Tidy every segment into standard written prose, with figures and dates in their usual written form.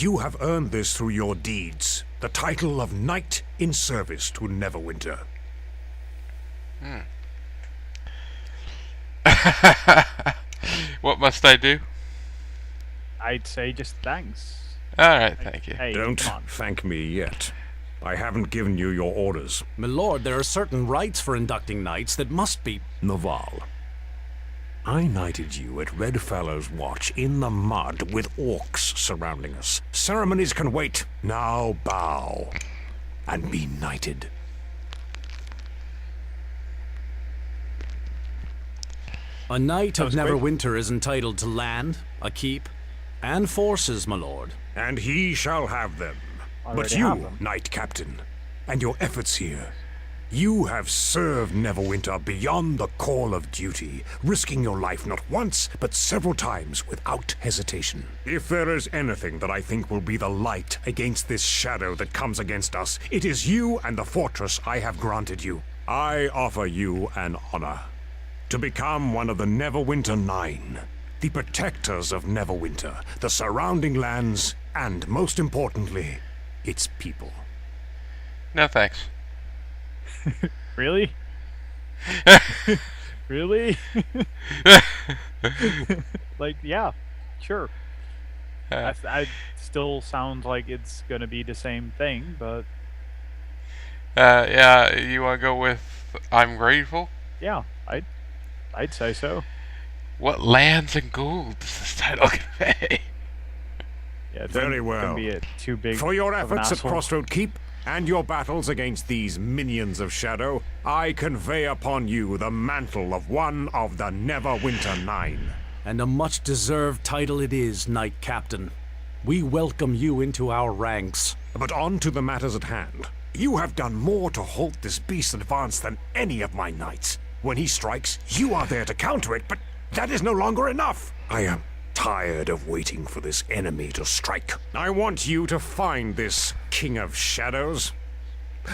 You have earned this through your deeds, the title of Knight in Service to Neverwinter. What must I do? I'd say just thanks. Alright, thank you. Hey, Don't come on. thank me yet. I haven't given you your orders. My lord, there are certain rites for inducting knights that must be... Naval, I knighted you at Redfellow's Watch in the mud with orcs surrounding us. Ceremonies can wait. Now bow and be knighted. A knight of That was quick. Neverwinter is entitled to land, a keep, and forces, my lord. And he shall have them. But Already have you, them. Knight Captain, and your efforts here, you have served Neverwinter beyond the call of duty, risking your life not once, but several times without hesitation. If there is anything that I think will be the light against this shadow that comes against us, it is you and the fortress I have granted you. I offer you an honor. To become one of the Neverwinter Nine, the protectors of Neverwinter, the surrounding lands, and most importantly, its people. No thanks. Really? Really? Like, yeah, sure. I still sounds like it's gonna be the same thing, but Yeah, you wanna go with I'm grateful? yeah, I'd say so. What lands and gold does this title convey? Yeah, it's Very gonna well. be too big. For your of an efforts at asshole. Crossroad Keep and your battles against these minions of Shadow, I convey upon you the mantle of one of the Neverwinter Nine. And a much-deserved title it is, Knight Captain. We welcome you into our ranks. But on to the matters at hand. You have done more to halt this beast's advance than any of my knights. When he strikes, you are there to counter it, but that is no longer enough. I am tired of waiting for this enemy to strike. I want you to find this King of Shadows.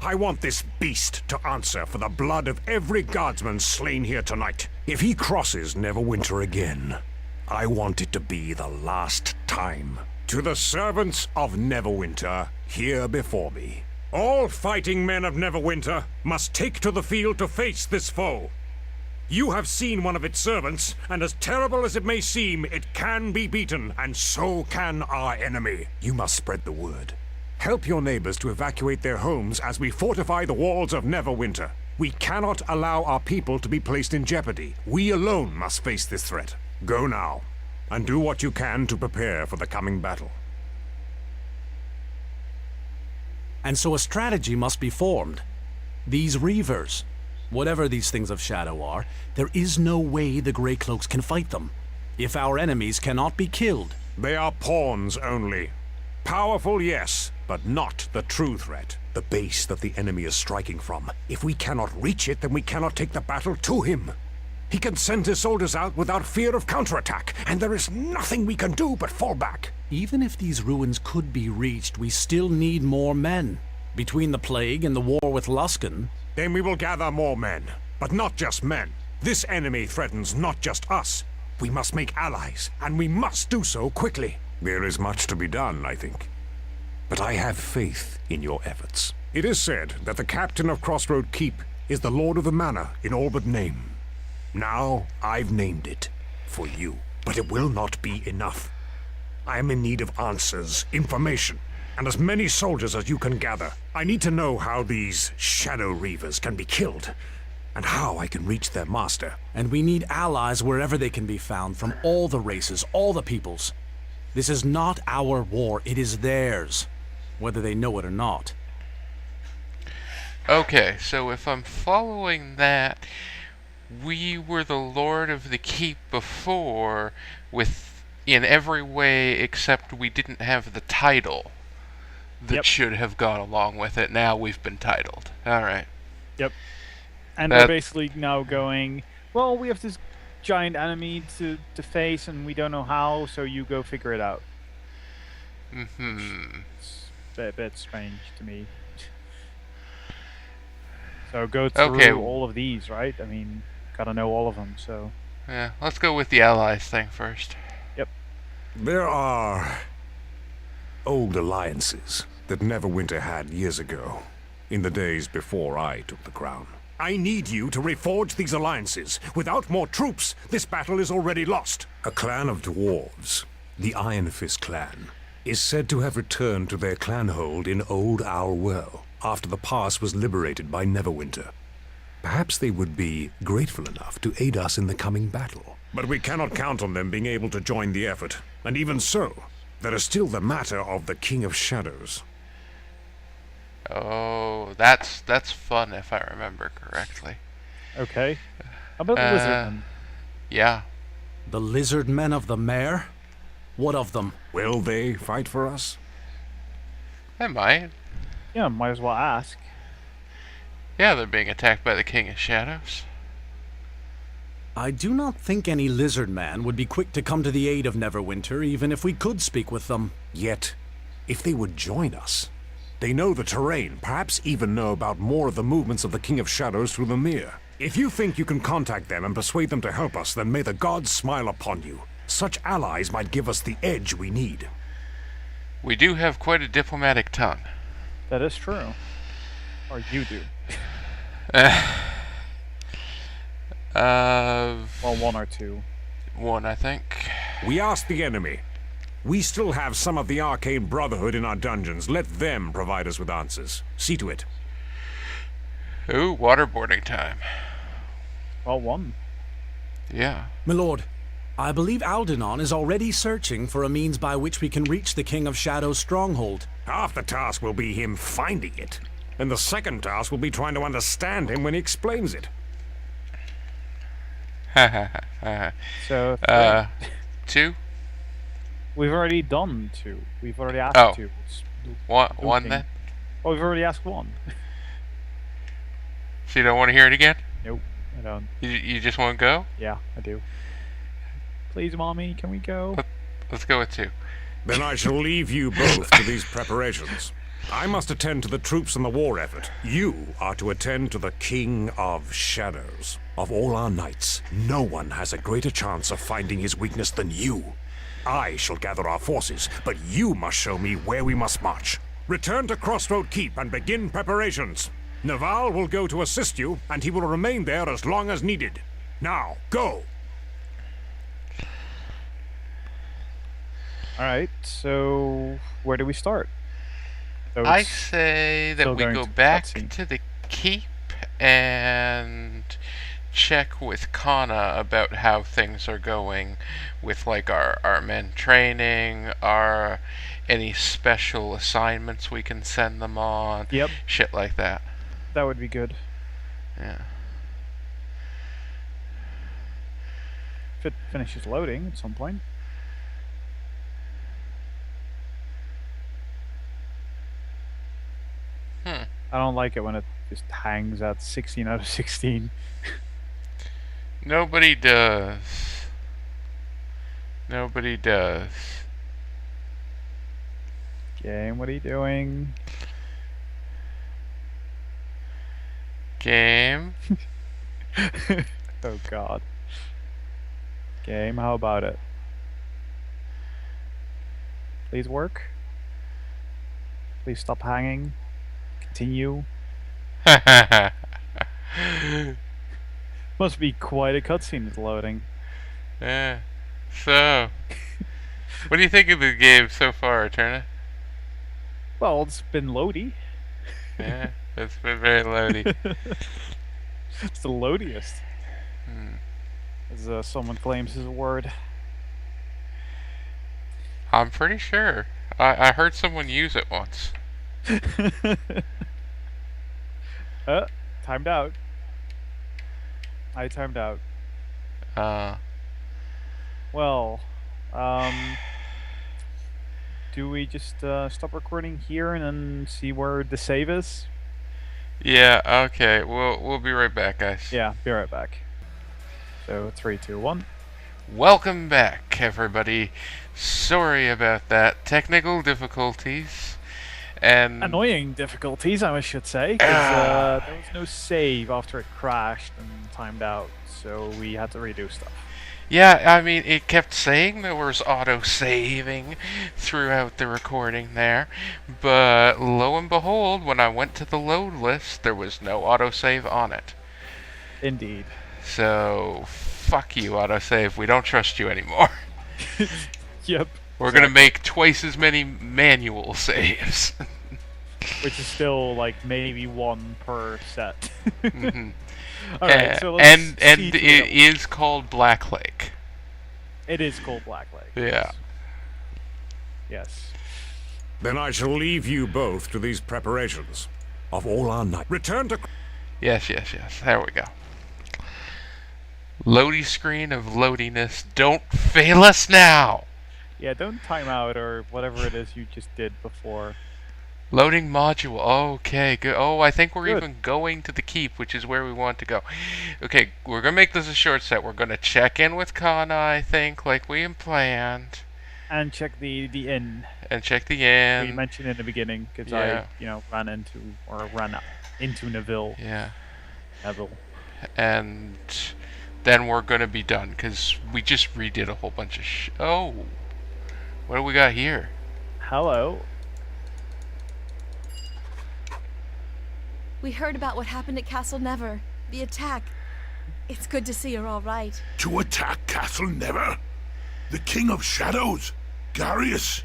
I want this beast to answer for the blood of every guardsman slain here tonight. If he crosses Neverwinter again, I want it to be the last time. To the servants of Neverwinter here before me, all fighting men of Neverwinter must take to the field to face this foe. You have seen one of its servants, and as terrible as it may seem, it can be beaten, and so can our enemy. You must spread the word. Help your neighbors to evacuate their homes as we fortify the walls of Neverwinter. We cannot allow our people to be placed in jeopardy. We alone must face this threat. Go now, and do what you can to prepare for the coming battle. And so a strategy must be formed. These Reavers, whatever these things of shadow are, there is no way the Grey Cloaks can fight them. If our enemies cannot be killed, They are pawns only. Powerful, yes, but not the true threat. The base that the enemy is striking from. If we cannot reach it, then we cannot take the battle to him. He can send his soldiers out without fear of counterattack, and there is nothing we can do but fall back. even if these ruins could be reached, we still need more men. Between the plague and the war with Luskan, Then we will gather more men, but not just men. This enemy threatens not just us. We must make allies, and we must do so quickly. There is much to be done, I think. But I have faith in your efforts. It is said that the captain of Crossroad Keep is the lord of the manor in all but name. Now I've named it for you, but it will not be enough. I am in need of answers, information, and as many soldiers as you can gather. I need to know how these Shadow Reavers can be killed, and how I can reach their master. and we need allies wherever they can be found from all the races, all the peoples. This is not our war, it is theirs, whether they know it or not. Okay, so if I'm following that, we were the Lord of the Keep before, in every way except we didn't have the title that Yep. should have gone along with it. Now we've been titled. Alright. Yep. And That- we're basically now going, well, we have this giant enemy to face, and we don't know how, so you go figure it out. It's a bit strange to me. So go through Okay. all of these, right? I mean, gotta know all of them, so... Yeah, let's go with the allies thing first. There are old alliances that Neverwinter had years ago, in the days before I took the crown. I need you to reforge these alliances. Without more troops, this battle is already lost. A clan of dwarves, the Iron Fist clan, is said to have returned to their clanhold in Old Owl Well after the pass was liberated by Neverwinter. Perhaps they would be grateful enough to aid us in the coming battle. But we cannot count on them being able to join the effort. And even so, there is still the matter of the King of Shadows. Oh, that's fun if I remember correctly. Okay. How about the Lizardmen? Yeah. The lizard men of the mare? What of them? Will they fight for us? They might. Yeah, might as well ask. Yeah, they're being attacked by the King of Shadows. I do not think any lizard man would be quick to come to the aid of Neverwinter, even if we could speak with them. Yet, if they would join us, they know the terrain, perhaps even know about more of the movements of the King of Shadows through the mirror. If you think you can contact them and persuade them to help us, then may the gods smile upon you. Such allies might give us the edge we need. We do have quite a diplomatic tongue. That is true. Or you do. Well, one or two. One, I think. We asked the enemy. We still have some of the Arcane Brotherhood in our dungeons. Let them provide us with answers. See to it. Ooh, waterboarding time. Well, one. Yeah. My lord, I believe Aldenon is already searching for a means by which we can reach the King of Shadows' stronghold. Half the task will be him finding it, and the second task will be trying to understand him when he explains it. So, Two? we've already done two. We've already asked Oh. two. It's One looking. then? Oh, we've already asked one. So you don't want to hear it again? Nope, I don't. You just want to go? Yeah, I do. Please, Mommy, can we go? Let's go with two. Then I shall leave you both to these preparations. I must attend to the troops and the war effort. You are to attend to the King of Shadows. Of all our knights, no one has a greater chance of finding his weakness than you. I shall gather our forces, but you must show me where we must march. Return to Crossroad Keep and begin preparations. Naval will go to assist you, and he will remain there as long as needed. Now, go! Alright, so where do we start? So I it's say that still we going go to back cutscene. to the keep and check with Kana about how things are going with like our men training, our any special assignments we can send them on. Yep. Shit like that. That would be good. Yeah. If it finishes loading at some point. I don't like it when it just hangs at 16 out of 16. Nobody does. Nobody does. Game, what are you doing? Game. Oh god. Game, how about it? Please work. Please stop hanging. Continue. Must be quite a cutscene with loading. Yeah. So, what do you think of the game so far, Eterna? Well, it's been loady. Yeah, it's been very loady. It's the loadiest. Hmm. As someone claims is a word. I'm pretty sure. I heard someone use it once. Timed out. I timed out. Well, do we just stop recording here and then see where the save is? Yeah, okay. We'll be right back, guys. Yeah, be right back. So 3, 2, 1. Welcome back, everybody. Sorry about that. Technical difficulties. And Annoying difficulties, I should say, because there was no save after it crashed and timed out, so we had to redo stuff. Yeah, I mean, it kept saying there was auto-saving throughout the recording there, but lo and behold, when I went to the load list, there was no autosave on it. Indeed. So, fuck you, autosave. We don't trust you anymore. Yep. We're gonna make twice as many manual saves. Which is still like maybe one per set. Mm-hmm. Alright, so let's and see it through it. is called Black Lake. It is called Black Lake. Yeah. Yes. Then I shall leave you both to these preparations. Of all our night, return to... Yes. There we go. Loady screen of loadiness. Don't fail us now. Yeah, don't time out or whatever it is you just did before. Loading module. Okay, good. Oh, I think we're Good. even going to the keep, which is where we want to go. Okay, we're going to make this a short set. We're going to check in with Kana, I think, like we had planned. And check the inn. And check the We inn. mentioned in the beginning because Yeah. I, ran into Neville. Yeah. Neville. And then we're going to be done, because we just redid a whole bunch of Oh. What do we got here? Hello. We heard about what happened at Castle Never. The attack. It's good to see you're all right. To attack Castle Never? The King of Shadows? Garius?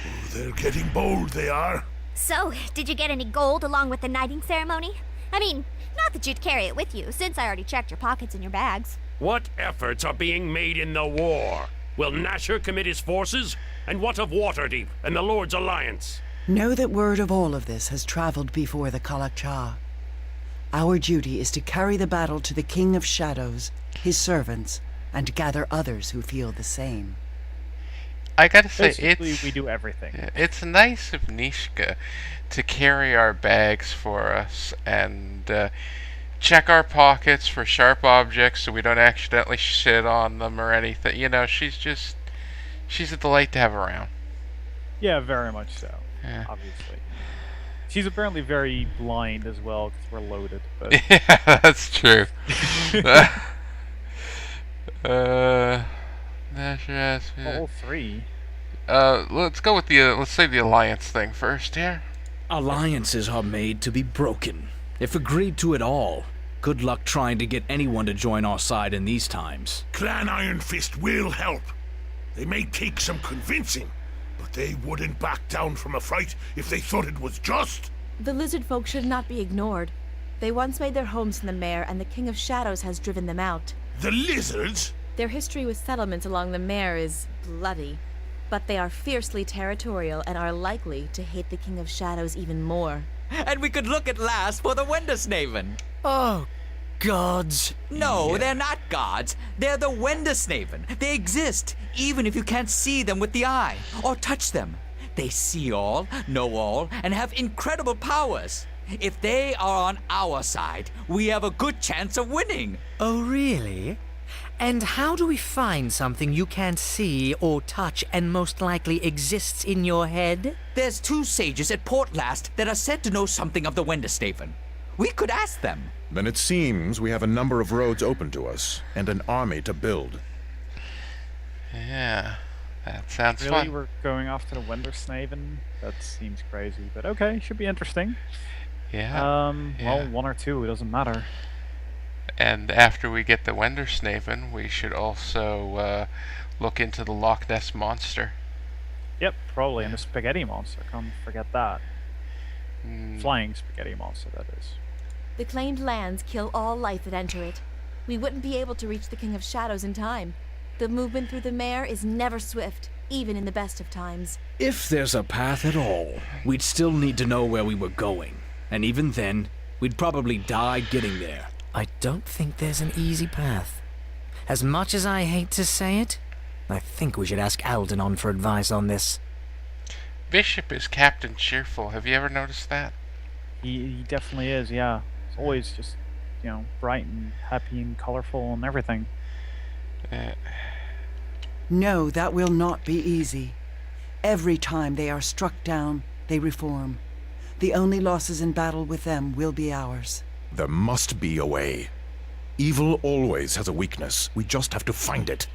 Oh, they're getting bold, they are. So, did you get any gold along with the knighting ceremony? I mean, not that you'd carry it with you, since I already checked your pockets and your bags. What efforts are being made in the war? Will Nasher commit his forces? And what of Waterdeep and the Lord's Alliance? Know that word of all of this has traveled before the Kalakcha. Our duty is to carry the battle to the King of Shadows, his servants, and gather others who feel the same. I gotta say, Basically, we do everything. It's nice of Nishka to carry our bags for us and check our pockets for sharp objects so we don't accidentally shit on them or anything. You know, she's a delight to have around. Yeah, very much so. Yeah. Obviously. She's apparently very blind as well because we're loaded. But Yeah, that's true. Nasher asked me. all three. Let's go with let's say the alliance thing first here. Alliances are made to be broken. If agreed to at all, good luck trying to get anyone to join our side in these times. Clan Iron Fist will help. They may take some convincing, but they wouldn't back down from a fight if they thought it was just. The lizard folk should not be ignored. They once made their homes in the Mare, and the King of Shadows has driven them out. The lizards? Their history with settlements along the Mare is bloody, but they are fiercely territorial and are likely to hate the King of Shadows even more. And we could look at last for the Wendersnaven. Oh, gods. No, they're not gods. They're the Wendersnaven. They exist, even if you can't see them with the eye, or touch them. They see all, know all, and have incredible powers. If they are on our side, we have a good chance of winning. Oh, really? And how do we find something you can't see or touch and most likely exists in your head? There's 2 sages at Portlast that are said to know something of the Wendersnaven. We could ask them. Then it seems we have a number of roads open to us, and an army to build. Yeah, that sounds Really, fun. we're going off to the Wendersnaven? That seems crazy, but okay, should be interesting. Yeah. Well, 1 or 2, it doesn't matter. And after we get the Wendersnaven, we should also look into the Loch Ness Monster. Yep, probably, and the spaghetti monster. Can't forget that. Mm. Flying spaghetti monster, that is. The claimed lands kill all life that enter it. We wouldn't be able to reach the King of Shadows in time. The movement through the Mare is never swift, even in the best of times. If there's a path at all, we'd still need to know where we were going. And even then, we'd probably die getting there. I don't think there's an easy path. As much as I hate to say it, I think we should ask Aldenon for advice on this. Bishop is Captain Cheerful. Have you ever noticed that? He definitely is, yeah. It's always just, bright and happy and colorful and everything. No, that will not be easy. Every time they are struck down, they reform. The only losses in battle with them will be ours. There must be a way. Evil always has a weakness. We just have to find it.